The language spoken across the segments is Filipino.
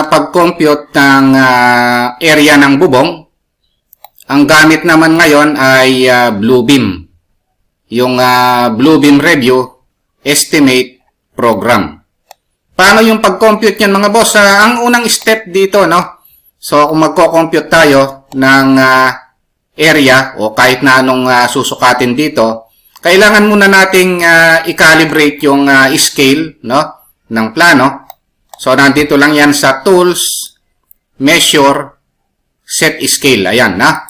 pag-compute ng area ng bubong, ang gamit naman ngayon ay Bluebeam. Yung Bluebeam Review Estimate Program. Paano yung pag-compute yan mga boss? Ang unang step dito, no? So, kung magko-compute tayo ng area o kahit na anong susukatin dito, kailangan muna nating i-calibrate yung scale, no, ng plano. So, nandito lang yan sa Tools, Measure, Set Scale. Ayan, na.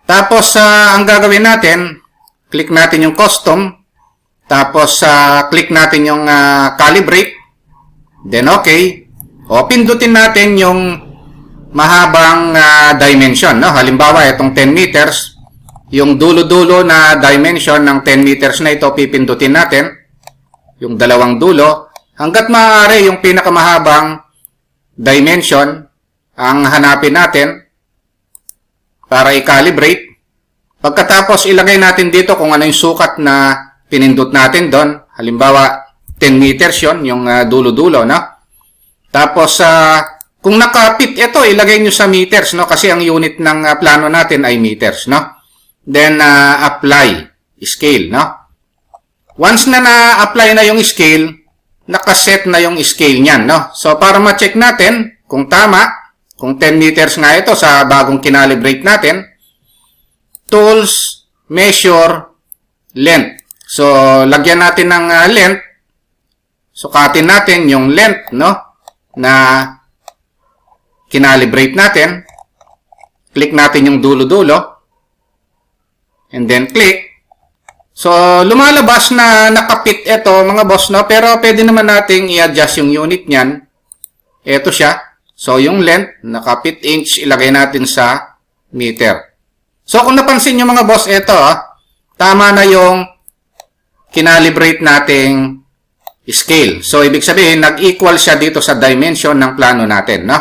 Tapos, ang gagawin natin, click natin yung Custom. Tapos, click natin yung Calibrate. Then, okay. O, pindutin natin yung mahabang dimension, no? Halimbawa, itong 10 meters. Yung dulo-dulo na dimension ng 10 meters na ito, pipindutin natin. Yung dalawang dulo. Hanggat maaari yung pinakamahabang dimension ang hanapin natin para i-calibrate. Pagkatapos ilagay natin dito kung ano yung sukat na pinindot natin doon. Halimbawa 10 meters yon yung dulo-dulo, no? Tapos kung nakapit ito, ilagay nyo sa meters, no? Kasi ang unit ng plano natin ay meters, no? Then apply scale, no? Once na na-apply na yung scale, nakaset na yung scale niyan, no? So, para ma-check natin kung tama, kung 10 meters nga ito sa bagong kinalibrate natin, Tools, Measure, Length. So, lagyan natin ng length. Sukatin natin yung length, no? Na kinalibrate natin. Click natin yung dulo-dulo. And then, click. So, lumalabas na nakapit ito, mga boss, no? Pero pwede naman nating i-adjust yung unit niyan. Ito siya. So, yung length, nakapit inch, ilagay natin sa meter. So, kung napansin nyo mga boss, ito, tama na yung kinalibrate nating scale. So, ibig sabihin, nag-equal siya dito sa dimension ng plano natin, no?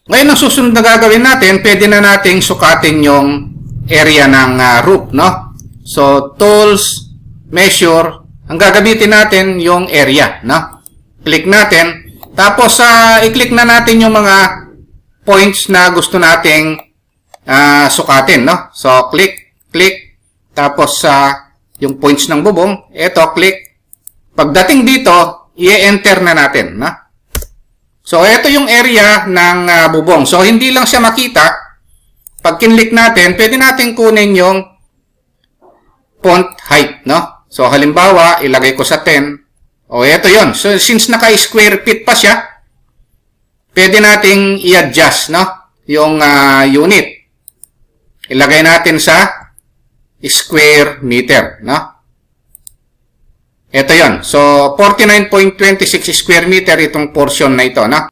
Ngayon, ang susunod na gagawin natin, pwede na nating sukatin yung area ng roof, no? So, Tools, Measure, ang gagamitin natin yung area, no? Click natin. Tapos, i-click na natin yung mga points na gusto nating sukatin, no? So, click, click. Tapos, yung points ng bubong, ito, click. Pagdating dito, i-enter na natin, no? So, ito yung area ng bubong. So, hindi lang siya makita. Pag kinlik natin, pwede natin kunin yung font height, no? So, halimbawa, ilagay ko sa 10. O, ito yon. So, since naka-square feet pa siya, pwede nating i-adjust, no? Yung unit. Ilagay natin sa square meter, no? Ito yon. So, 49.26 square meter itong portion na ito, no?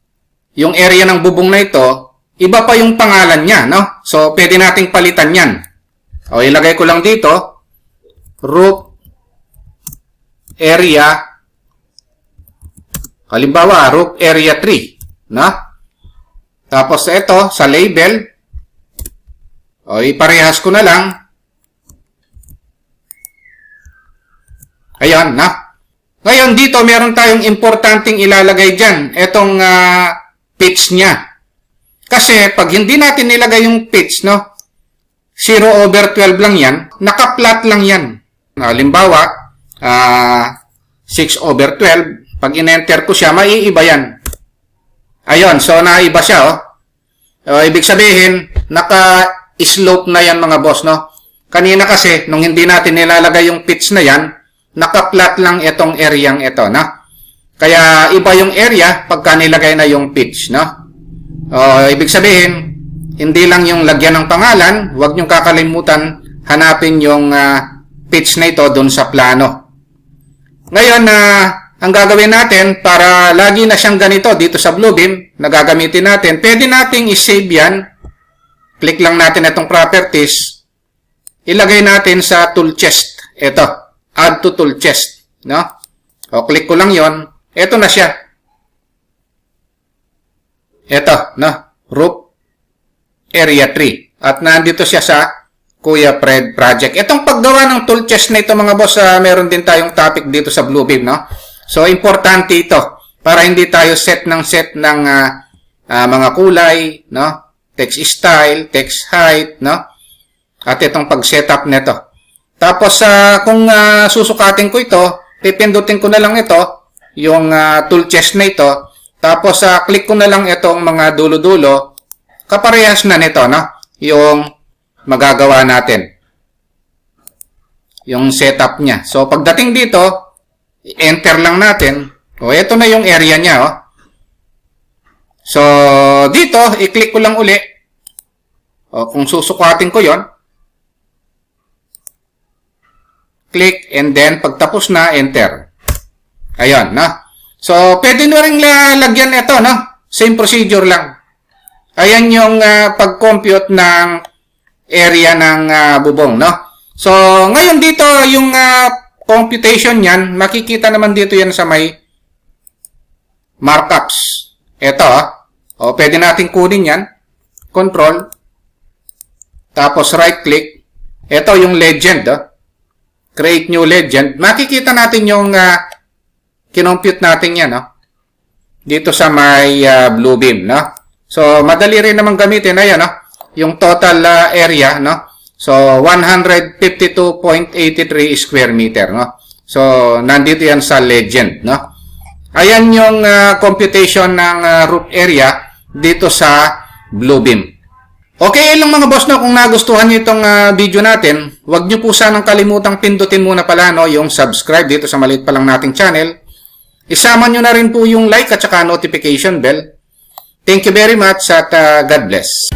Yung area ng bubong na ito, iba pa yung pangalan niya, no? So, pwede nating palitan yan. O, ilagay ko lang dito, roof area, halimbawa, roof area 3, no? Tapos, ito, sa label, o, iparehas ko na lang. Ayan, na? Ngayon, dito, meron tayong importanteng ilalagay dyan. Itong pitch niya. Kasi, pag hindi natin nilagay yung pitch, no? 0/12 lang yan. Naka-flat lang yan. Halimbawa, 6/12. Pag in-enter ko siya, maiiba yan. Ayun, so naiba siya, oh. Ibig sabihin, naka-slope na yan, mga boss, no? Kanina kasi, nung hindi natin nilalagay yung pitch na yan, naka-flat lang itong area ito, no? Kaya, iba yung area pagka nilagay na yung pitch, no? Ibig sabihin, hindi lang yung lagyan ng pangalan, huwag niyong kakalimutan hanapin yung pitch na ito doon sa plano. Ngayon, ang gagawin natin para lagi na siyang ganito dito sa Bluebeam na gagamitin natin, pwede nating isave yan. Click lang natin itong properties. Ilagay natin sa tool chest. Ito, add to tool chest. No? O, click ko lang yon. Ito na siya. Ito, no? Roof area 3. At nandito siya sa Kuya Fred project. Itong paggawa ng tool chest na ito, mga boss, meron din tayong topic dito sa Bluebeam, no? So, importante ito para hindi tayo set ng mga kulay, no? Text style, text height, no? At itong pag-setup nito. Tapos, kung susukatin ko ito, pipindutin ko na lang ito, yung tool chest na ito. Tapos, click ko na lang itong mga dulo-dulo. Kaparehas na nito, no? Yung magagawa natin. Yung setup niya. So, pagdating dito, enter lang natin. O, ito na yung area niya, oh. So, dito, i-click ko lang uli. O, kung susukatin ko yon, click, and then, pagtapos na, enter. Ayan, no? So, pwede na rin lagyan ito, no? Same procedure lang. Ayan yung pag-compute ng area ng bubong, no? So, ngayon dito, yung computation niyan, makikita naman dito yan sa may markups. Ito, o, pwede natin kunin yan. Control. Tapos, right-click. Ito yung legend, create new legend. Makikita natin yung kinompute natin yan, no? Dito sa may Bluebeam, no? So, madali rin naman gamitin. Ayan, no? Yung total area, no? So, 152.83 square meter, no? So, nandito yan sa legend, no? Ayan yung computation ng roof area dito sa Bluebeam. Okay lang mga boss, no? Kung nagustuhan nyo itong video natin, huwag nyo po sanang kalimutang pindutin muna pala, no? Yung subscribe dito sa maliit pa lang nating channel. Isama nyo na rin po yung like at saka notification bell. Thank you very much at God bless.